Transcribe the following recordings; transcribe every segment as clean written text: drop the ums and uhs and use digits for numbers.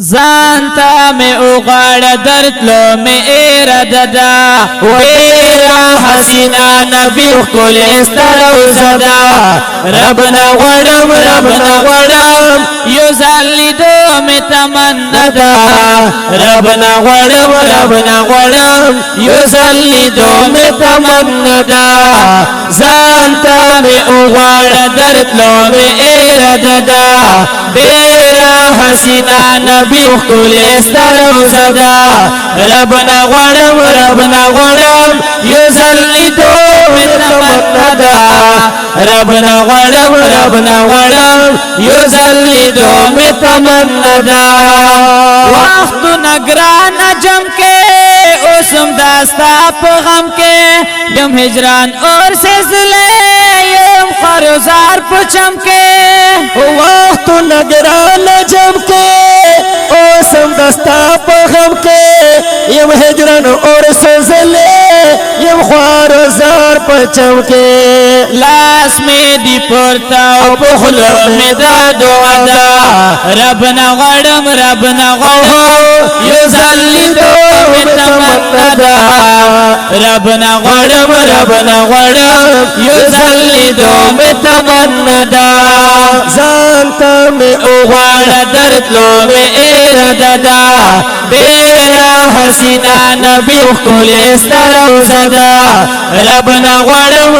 زانتا میں اغاڑ درد لو میں ایرد دا ویرا حسینہ نبی کل استرو زدا ربنا غڑم یزلی دو میں تمنا دا ربنا غڑم یزلی دو میں تمنا دا زانتا میں اغاڑ درد لو میں ایرد دا ویرا حسینہ نبی کل استرو زدا ربنا غڑم یزلی دو میں تمنا دا ربنا غڑم یزلی دو میں تمنا دا وقت نگران جم کے اسم داستا پغم کے یم ہجران اور سلسلے یم خروزار پچم کے وقت نگران جم کے اسم داستا پغم کے یم ہجران اور سلسلے یم خروزار پچم کے لاس میں دی پورتا پخلق میں دا دعا دا ربنا غڑم یزلی دو میں تمنا دا ربنا غڑم یزلی دو میں تمنا دا زانتا میں اغاڑ درد لو میں ایرد دا بیرا حسینہ نبی کل استرو زدا ربنا غڑم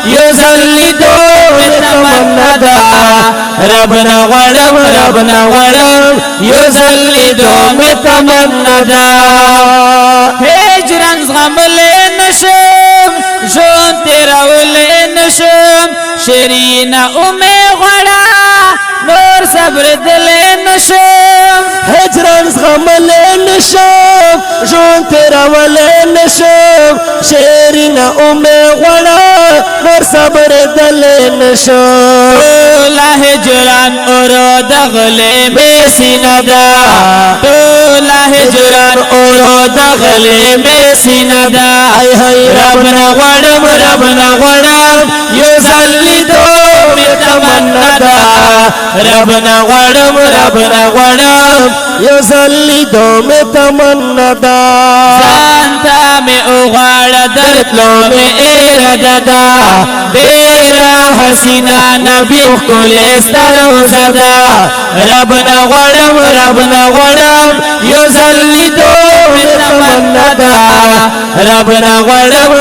یزلی دو میں تمنا دا ربنا غڑم یزلی دو میں تمنا دا ہجران غم لے نشم جون تیرا ولے نشم شیرینہ امی غڑا نور صبر دلے نشم ہجران غم لے نشم جون تیرا ولے نشم شیرینہ امی غڑا نور صبر دلے نشم تولا ہجران اور دغلے میں سیندا تولا ہجران اور دغلے میں سیندا ربنا غڑم یزلی دو میں تمنا دا ربنا غڑم یزلی دو میں تمنا دا زانتا میں اغاڑ درد لو میں ایرد دا بیرا حسینہ نبی کل استرو زدا ربنا غڑم یزلی دو میں تمنا دا ربنا غڑم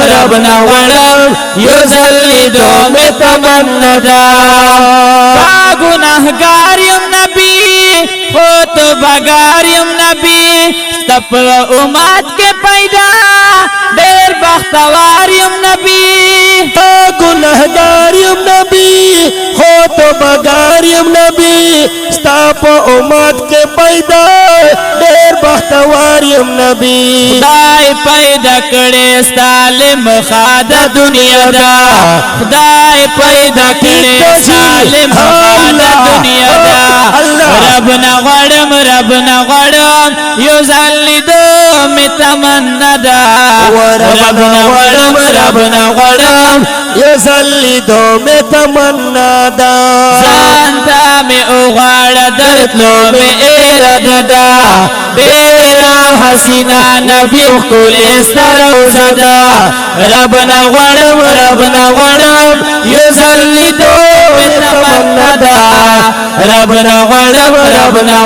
یزلی دو میں تمنا دا گناہگاریم نبی ہو تو بگاریم نبی تپ امت کے پیدا دیر بختواریم نبی گناہگاریم نبی ہو تو بگاریم نبی ستاپ امت کے پیدا دیر بختواریم نبی خدای پیدا کڑے سالم خاد دنیا دا خدای پیدا کڑے سالم خاد دنیا دا ربنا غڑم یزلی دو میں تمنا دا ربنا غڑم یزلی دو میں تمنا دا زانتا میں اغاڑ درد لو میں ایرد دا بیرا حسینہ نبی کل استرو زدا ربنا غڑم یزلی دو میں تمنا دا ربنا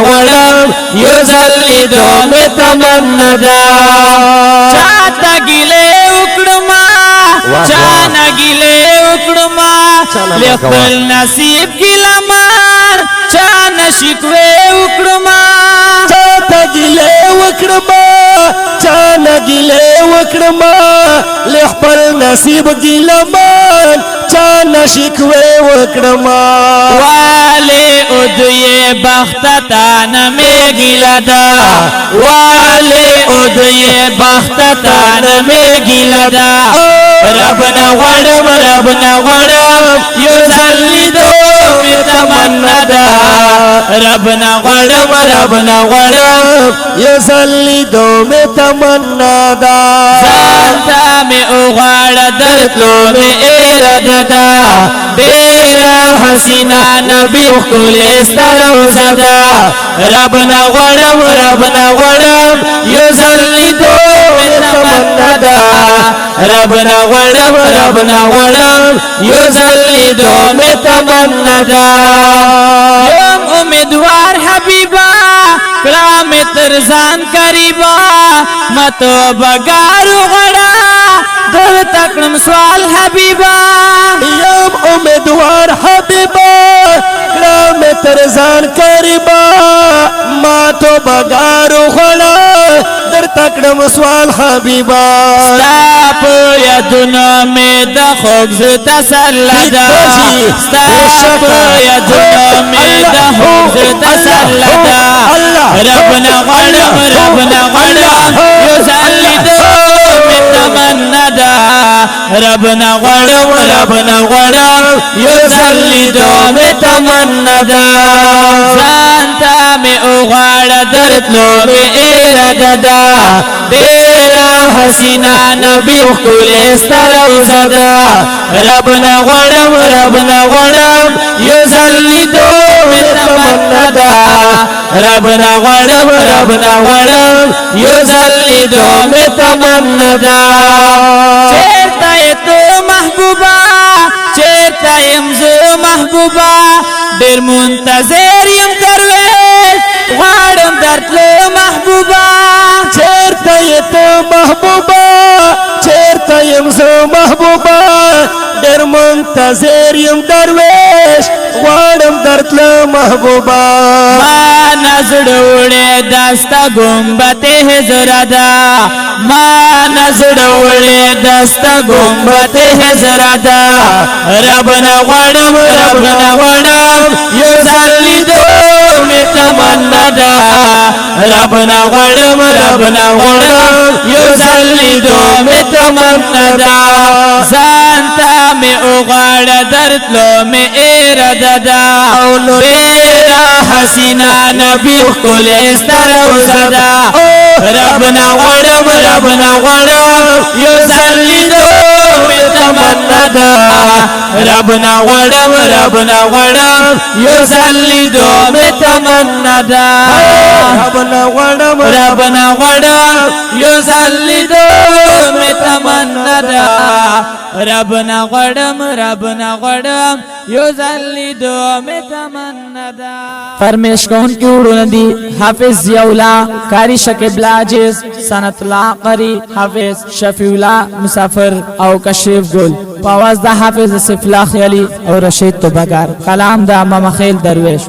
غڑم یزلی دو میں تمنا دا چاہتا گلے اکڑما چانا گلے اکڑما لخبل نصیب گلا مار چانا شکوے اکڑما چاہتا گلے اکڑما چانا گلے اکڑما لخبل نصیب گلا مار چانا شکوے اکڑما والے ادوئے بختتانا میں گلا دا والے ادوئے بختتانا میں گلا دا ربنا غڑم یزلی دو میں تمنا دا ربنا غڑم یزلی دو میں تمنا دا زانتا میں اغاڑ درد لو میں ایرد دا ډېره حسینا نبی ښکلی ستره زدا ربنا غواړم ربنا غواړم یو ځل لیدو مې تمنا ده ربنا غواړم ربنا غواړم یو ځل لیدو مې تمنا ده یم امیدوار حبیبا کړه مې تر ځان قریبا مته بګارو غړا در تکړم سوال حبیبا یم امیدوار حبیبا کړه مې تر ځان قریبا ما تو بګارو غړا در تکړم سوال حبیبا ستا په یادونه مې د خوږ زړه تسلی ده ستا په یادونه مې د خوږ زړه تسلی ده ربنا غواړم ربنا غواړم یو ځل لیدو مې تمنا ده ربنا غواړم ربنا غواړم یو ځل لیدو مې تمنا ده ځان ته مې وغواړه درتلو مې اراده ده ډېره حسینا نبی ښکلی ستره زدا ربنا غواړم ربنا غواړم یو ځل لیدو مې تمنا ده ربنا غواړم ربنا غواړم یو ځل لیدو مې تمنا ده چېرته یې ته محبوبه چېرته یم زه محبوبه ډېر منتظر یم درویش غواړم درتلو محبوبه چېرته یې ته محبوبه چېرته یم زه محبوبه ډېر منتظر یم درویش غواړم درتلو محبوبه ما نظر وړې دستا ګمبت هجر ده ما نظر وړې دستا ګمبت هجر ده ربنا غواړم ربنا غواړم یو ځل لیدو مې تمنا ده ربنا غواړم ربنا غواړم یو ځل لیدو مې تمنا ده ځان ته مې وغواړه درتلو مې اراده ده ډېره حسینا نبی ښکلی ستره زدا ربنا غواړم ربنا غواړم یو ځل لیدو مې تمنا ده ربنا غواړم ربنا غواړم یو ځل لیدو مې تمنا ده ربنا غواړم ربنا غواړم یو ځل لیدو مې تمنا ده ربنا غواړم ربنا غواړم یو ځل لیدو مې تمنا ده فرمیش کون کی وړونه دي حافظ ضیاء الله قاری شکیب الله عاجز سنت الله قاری حافظ شفیع الله مسافر او کشف ګل په आवाज د حافظ سیف الله خیالي او رشید توبګار کلام د امام خیل درویش